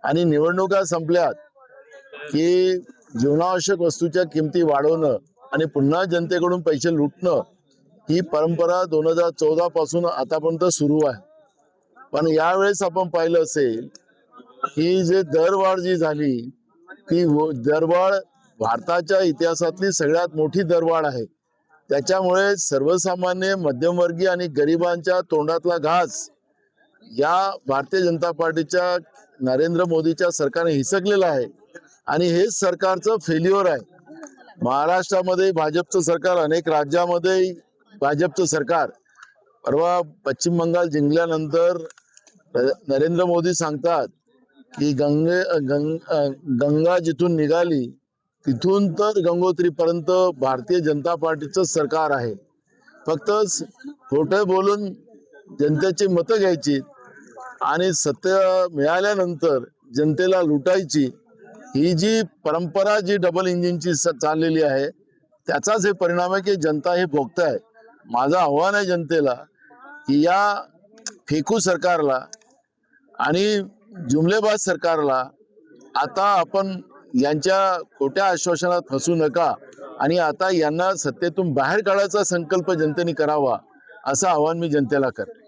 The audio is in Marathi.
आणि निवडणुका संपल्यात की जीवनावश्यक वस्तूच्या किमती वाढवणं आणि पुन्हा जनतेकडून पैसे लुटणं ही परंपरा 2014 पासून आतापर्यंत सुरू आहे. पण यावेळेस आपण पाहिलं असेल की जे दरवाढ जी झाली ती दरवाढ भारताच्या इतिहासातली सगळ्यात मोठी दरवाढ आहे. त्याच्यामुळे सर्वसामान्य मध्यमवर्गीय आणि गरिबांच्या तोंडातला घास या भारतीय जनता पार्टीच्या नरेंद्र मोदीच्या सरकारने हिसकलेला आहे आणि हेच सरकारचं फेल्युअर आहे. महाराष्ट्रामध्ये भाजपचं सरकार, अनेक राज्यामध्ये भाजपचं सरकार. परवा पश्चिम बंगाल जिंकल्यानंतर नरेंद्र मोदी सांगतात की गंगा जिथून निघाली तिथून तर गंगोत्रीपर्यंत भारतीय जनता पार्टीचं सरकार आहे. फक्त खोटं बोलून जनतेची मतं घ्यायची आणि सत्य मिळाल्यानंतर जनतेला लुटायची, ही जी परंपरा जी डबल इंजिनची चाललेली आहे त्याचाच हे परिणाम आहे की जनता हे भोगताय. माझं आव्हान आहे जनतेला की या फेकू सरकारला आणि जुमलेबाज सरकारला आता आपण यांच्या खोट्या आश्वासनात फसू नका आणि आता यांना सत्तेतून बाहेर काढायचा संकल्प जनतेने करावा, असं आवाहन मी जनतेला करतो.